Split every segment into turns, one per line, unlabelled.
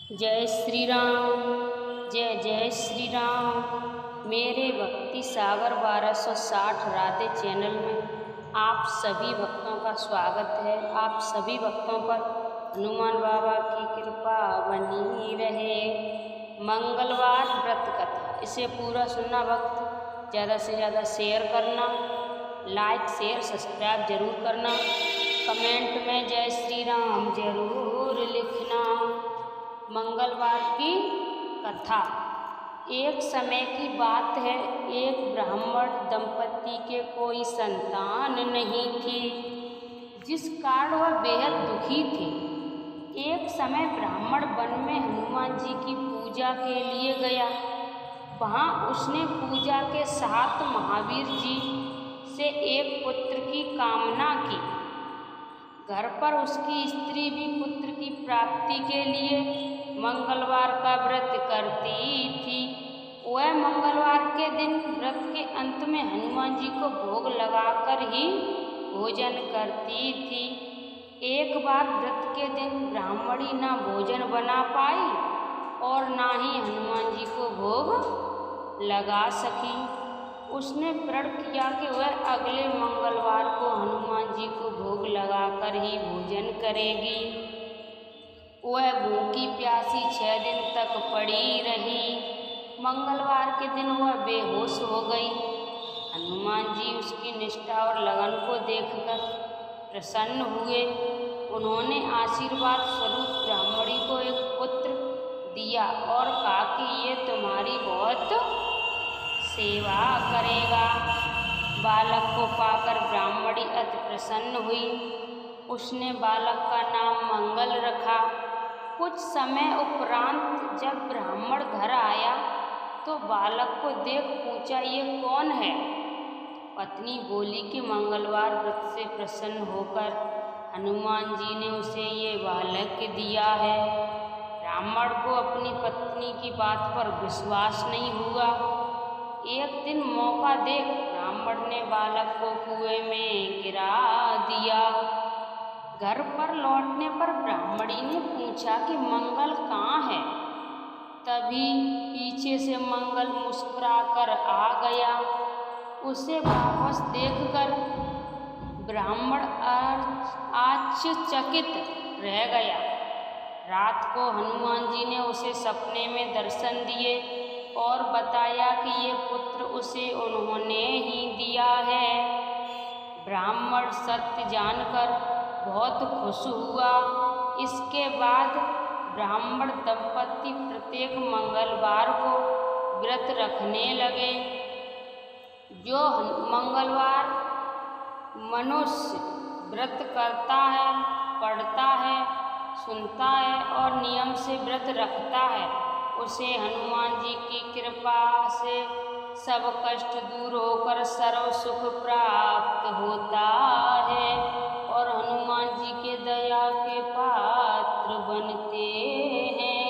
जय श्री राम। जय जय श्री राम। मेरे भक्ति सागर 1260 राधे चैनल में आप सभी भक्तों का स्वागत है। आप सभी भक्तों पर हनुमान बाबा की कृपा बनी रहे। मंगलवार व्रत कथा, इसे पूरा सुनना भक्त, ज़्यादा से ज़्यादा शेयर करना, लाइक शेयर सब्सक्राइब जरूर करना, कमेंट में जय श्री राम जरूर लिखना। मंगलवार की कथा। एक समय की बात है, एक ब्राह्मण दंपति के कोई संतान नहीं थी, जिस कारण वह बेहद दुखी थे। एक समय ब्राह्मण वन में हनुमान जी की पूजा के लिए गया। वहाँ उसने पूजा के साथ महावीर जी से एक पुत्र की कामना की। घर पर उसकी स्त्री भी पुत्र की प्राप्ति के लिए मंगलवार का व्रत करती थी। वह मंगलवार के दिन व्रत के अंत में हनुमान जी को भोग लगाकर ही भोजन करती थी। एक बार व्रत के दिन ब्राह्मणी ना भोजन बना पाई और ना ही हनुमान जी को भोग लगा सकी। उसने प्रण किया कि वह अगले मंगलवार को हनुमान जी को भोग लगाकर ही भोजन करेगी। वह भूखी प्यासी 6 दिन तक पड़ी रही। मंगलवार के दिन वह बेहोश हो गई। हनुमान जी उसकी निष्ठा और लगन को देखकर प्रसन्न हुए। उन्होंने आशीर्वाद स्वरूप ब्राह्मणी को एक पुत्र दिया और कहा कि ये तुम्हारी बहुत सेवा करेगा। बालक को पाकर ब्राह्मणी अति प्रसन्न हुई। उसने बालक का नाम मंगल रखा। कुछ समय उपरांत जब ब्राह्मण घर आया तो बालक को देख पूछा, ये कौन है? पत्नी बोली कि मंगलवार व्रत से प्रसन्न होकर हनुमान जी ने उसे ये बालक दिया है। ब्राह्मण को अपनी पत्नी की बात पर विश्वास नहीं हुआ। एक दिन मौका देख ब्राह्मण ने बालक को कुएं में गिरा दिया। घर पर लौटने पर ब्राह्मणी ने पूछा कि मंगल कहाँ है? तभी पीछे से मंगल मुस्कुराकर आ गया। उसे वापस देखकर ब्राह्मण आश्चर्यचकित रह गया। रात को हनुमान जी ने उसे सपने में दर्शन दिए और बताया कि ये पुत्र उसे उन्होंने ही दिया है। ब्राह्मण सत्य जानकर बहुत खुश हुआ। इसके बाद ब्राह्मण दंपति प्रत्येक मंगलवार को व्रत रखने लगे। जो मंगलवार मनुष्य व्रत करता है, पढ़ता है, सुनता है और नियम से व्रत रखता है, उसे हनुमान जी की कृपा से सब कष्ट दूर होकर सर्व सुख प्राप्त होता है और हनुमान जी के दया के पात्र बनते हैं।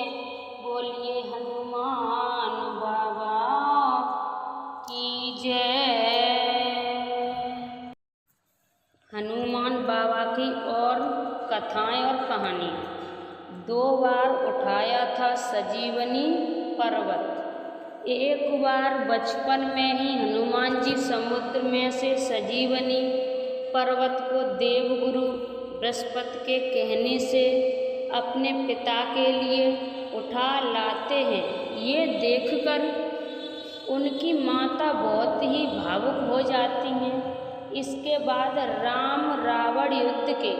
बोलिए हनुमान बाबा की जय। हनुमान बाबा की और कथाएं और कहानी। 2 बार उठाया था संजीवनी पर्वत। एक बार बचपन में ही हनुमान जी समुद्र में से संजीवनी पर्वत को देवगुरु बृहस्पति के कहने से अपने पिता के लिए उठा लाते हैं। ये देखकर उनकी माता बहुत ही भावुक हो जाती हैं। इसके बाद राम रावण युद्ध के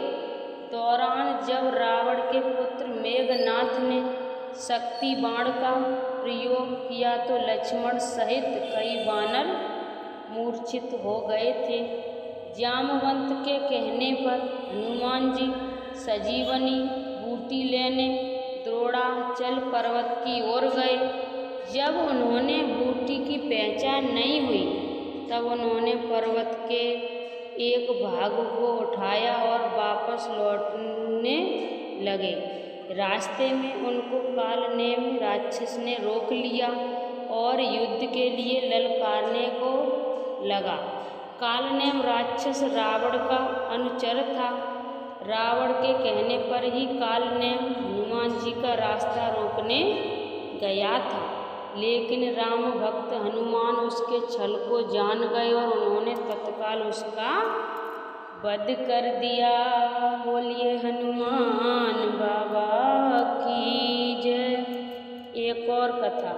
दौरान जब रावण के पुत्र मेघनाथ ने शक्ति बाण का प्रयोग किया तो लक्ष्मण सहित कई वानर मूर्छित हो गए थे। जामवंत के कहने पर हनुमान जी संजीवनी बूटी लेने द्रोणाचल पर्वत की ओर गए। जब उन्होंने बूटी की पहचान नहीं हुई तब उन्होंने पर्वत के एक भाग को उठाया और वापस लौटने लगे। रास्ते में उनको कालनेम राक्षस ने रोक लिया और युद्ध के लिए ललकारने को लगा। कालनेम राक्षस रावण का अनुचर था। रावण के कहने पर ही कालनेम हनुमान जी का रास्ता रोकने गया था, लेकिन राम भक्त हनुमान उसके छल को जान गए और उन्होंने तत्काल उसका वध कर दिया। बोलिए हनुमान बाबा की जय। एक और कथा,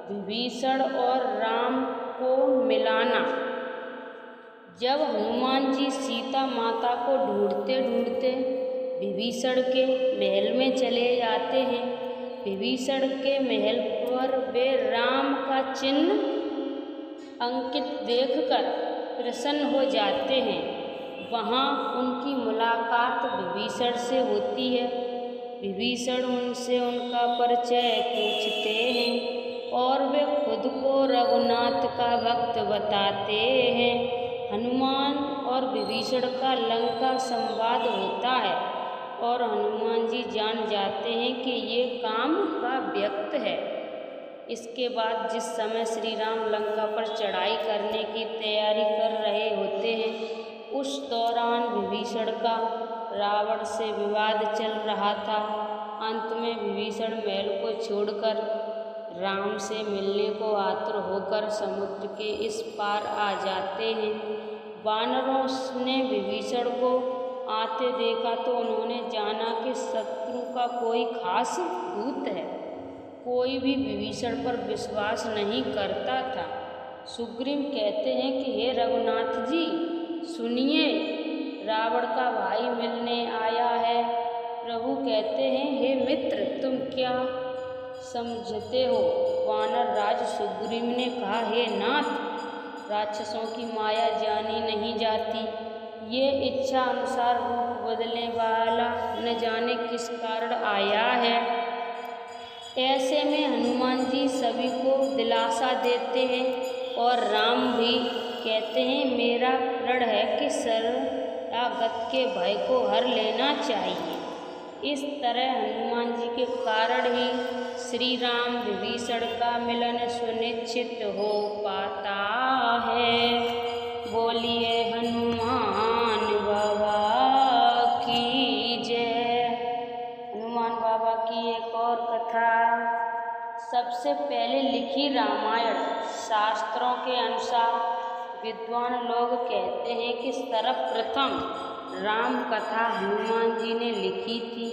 विभीषण और राम को मिलाना। जब हनुमान जी सीता माता को ढूंढते ढूंढते विभीषण के महल में चले जाते हैं, विभीषण के महल पर वे राम का चिन्ह अंकित देखकर प्रसन्न हो जाते हैं। वहाँ उनकी मुलाकात विभीषण से होती है। विभीषण उनसे उनका परिचय पूछते हैं और वे खुद को रघुनाथ का भक्त बताते हैं। हनुमान और विभीषण का लंका संवाद होता है और हनुमान जी जान जाते हैं कि ये काम का व्यक्त है। इसके बाद जिस समय श्री राम लंका पर चढ़ाई करने की तैयारी कर रहे होते हैं, उस दौरान विभीषण का रावण से विवाद चल रहा था। अंत में विभीषण महल को छोड़कर राम से मिलने को आतुर होकर समुद्र के इस पार आ जाते हैं। वानरों ने विभीषण को आते देखा तो उन्होंने जाना कि शत्रु का कोई खास दूत है। कोई भी विभीषण पर विश्वास नहीं करता था। सुग्रीव कहते हैं कि हे रघुनाथ जी सुनिए, रावण का भाई मिलने आया है। प्रभु कहते हैं हे मित्र, तुम क्या समझते हो? वानर राज सुग्रीव ने कहा, हे नाथ, राक्षसों की माया जानी नहीं जाती। ये इच्छा अनुसार रूप बदलने वाला न जाने किस कारण आया है। ऐसे में हनुमान जी सभी को दिलासा देते हैं और राम भी कहते हैं मेरा प्रण है कि शरणागत के भय को हर लेना चाहिए। इस तरह हनुमान जी के कारण ही श्री राम विभीषण का मिलन सुनिश्चित हो पाता है। बोलिए हनुमान बाबा की जय। हनुमान बाबा की एक और कथा। सबसे पहले लिखी रामायण। शास्त्रों के अनुसार विद्वान लोग कहते हैं कि सर्वप्रथम राम कथा हनुमान जी ने लिखी थी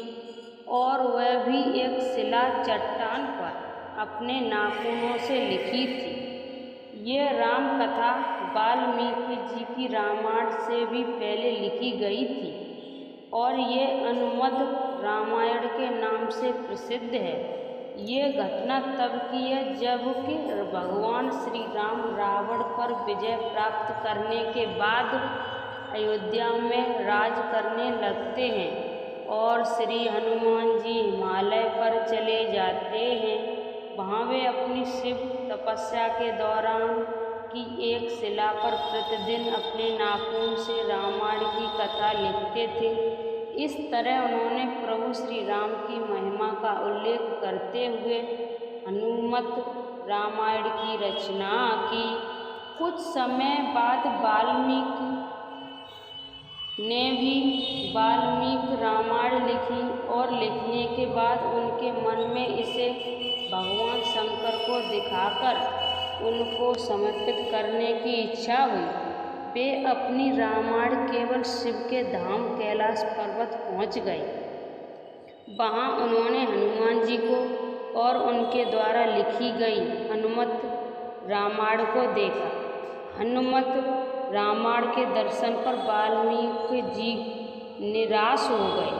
और वह भी एक शिला चट्टान पर अपने नाखूनों से लिखी थी। यह राम कथा वाल्मीकि जी की रामायण से भी पहले लिखी गई थी और ये अनुमद रामायण के नाम से प्रसिद्ध है। ये घटना तब की है जब कि भगवान श्री राम रावण पर विजय प्राप्त करने के बाद अयोध्या में राज करने लगते हैं और श्री हनुमान जी हिमालय पर चले जाते हैं। वहाँ वे अपनी शिव तपस्या के दौरान की एक शिला पर प्रतिदिन अपने नाखून से रामायण की कथा लिखते थे। इस तरह उन्होंने प्रभु श्री राम की महिमा का उल्लेख करते हुए हनुमत रामायण की रचना की। कुछ समय बाद वाल्मीकि ने भी वाल्मीकि रामायण लिखी और लिखने के बाद उनके मन में इसे भगवान शंकर को दिखाकर उनको समर्पित करने की इच्छा हुई। वे अपनी रामायण केवल शिव के धाम कैलाश पर्वत पहुँच गए। वहाँ उन्होंने हनुमान जी को और उनके द्वारा लिखी गई हनुमत रामायण को देखा। हनुमत रामायण के दर्शन पर वाल्मीकि जी निराश हो गए।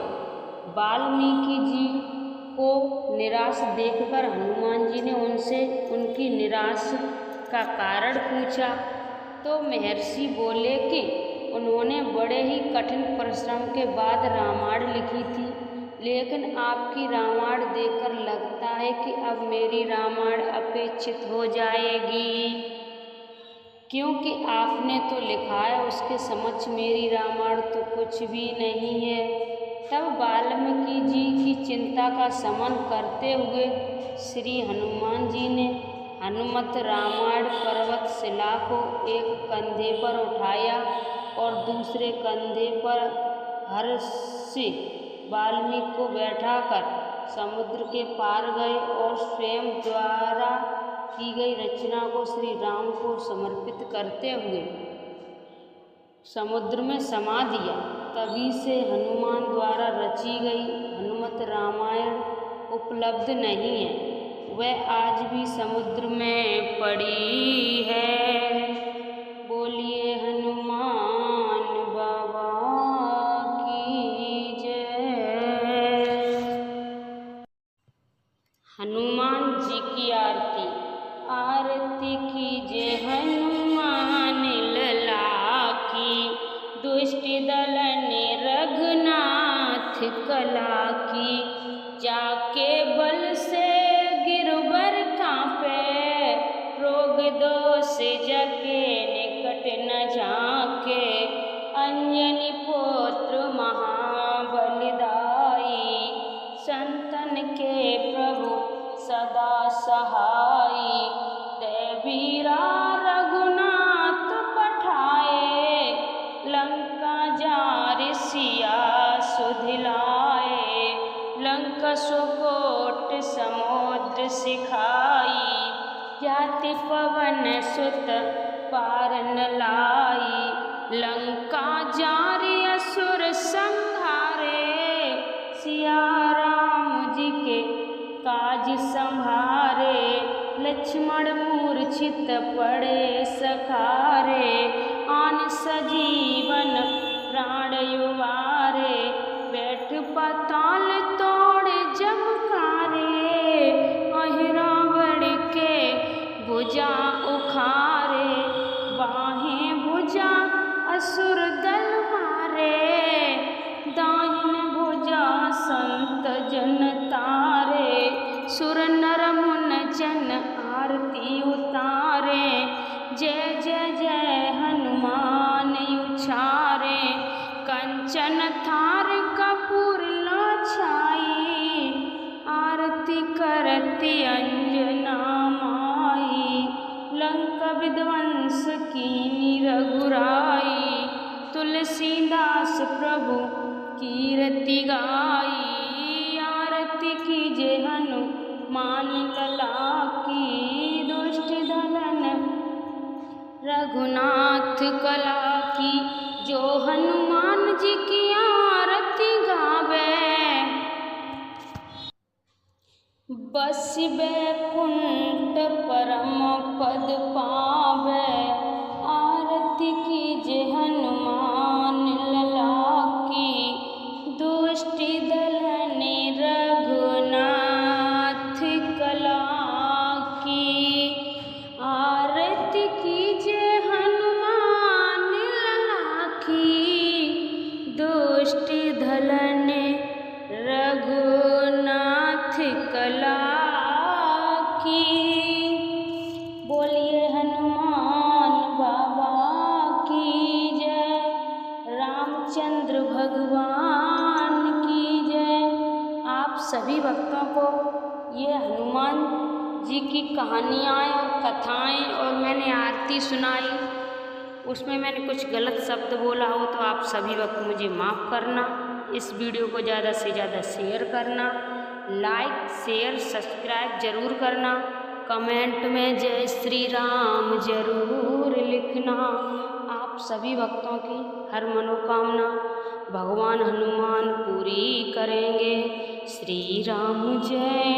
वाल्मीकि जी को निराश देखकर हनुमान जी ने उनसे उनकी निराश का कारण पूछा तो महर्षि बोले कि उन्होंने बड़े ही कठिन परिश्रम के बाद रामायण लिखी थी, लेकिन आपकी रामायण देखकर लगता है कि अब मेरी रामायण अपेक्षित हो जाएगी, क्योंकि आपने तो लिखा है उसके समक्ष मेरी रामायण तो कुछ भी नहीं है। तब वाल्मीकि जी की चिंता का शमन करते हुए श्री हनुमान जी ने हनुमत रामायण पर्वत शिला को एक कंधे पर उठाया और दूसरे कंधे पर हर्षि वाल्मीकि को बैठाकर समुद्र के पार गए और स्वयं द्वारा की गई रचना को श्री राम को समर्पित करते हुए समुद्र में समा दिया। तभी से हनुमान द्वारा रची गई हनुमत रामायण उपलब्ध नहीं है, वह आज भी समुद्र में पड़ी है। बोलिए हनुमान बाबा की जय। हनुमान जी की आरती। आरती कीजिए हनुमान लला की, दुष्ट दलन रघुनाथ कला की। जाके बल से गिरबर कांपे, रोग दोष जके निकट न झाके। अंजनी पुत्र महाबलदाई, संतन के प्रभु सदा सहाई। देवीरा रघुनाथ पठाए, लंका जार सिया सुधिलाए। लंका सुकोट समुद्र सिखाई, जाति पवन सुत पार न लाई। लंका जारी असुर संहारे, सिया राम जी के काज संभारे। लक्ष्मण मूर्छित पड़े सखारे, आन सजीवन प्राण युवारे। बैठ पाताल तोड़ जमकारे, अहि रावण के भुजा उखारे। बाहें भुजा असुर दल मारे, दाहिन भुजा संत जन तारे। सुर नर मुन जन आरती उतारे, जय जय जय हनुमान उचारे। कंचन थार कपूर लाछाई, आरती करती अंजना माई। लंका विध्वंस कीनी रघुराई, तुलसीदास प्रभु कीरति गाई। आरती कीजे हनुमान लला की, दुष्ट दलन रघुनाथ कला की। जो हनुमान जी की आरती गावे, बस बैकुंठ परम पद पावे। आरती कीजे हनुमान लला की, दुष्ट दलन रघुनाथ कला की। आरती कीजे हनुमान लला की, दुष्ट दलन रघुनाथ कला की। बोलिए हनुमान बाबा की जय, रामचंद्र भगवान की जय। आप सभी भक्तों को ये हनुमान जी की कहानियाँ और कथाएँ और मैंने आरती सुनाई, उसमें मैंने कुछ गलत शब्द बोला हो तो आप सभी वक्त मुझे माफ़ करना। इस वीडियो को ज़्यादा से ज़्यादा शेयर करना, लाइक शेयर सब्सक्राइब जरूर करना। कमेंट में जय श्री राम जरूर लिखना। आप सभी भक्तों की हर मनोकामना भगवान हनुमान पूरी करेंगे। श्री राम जय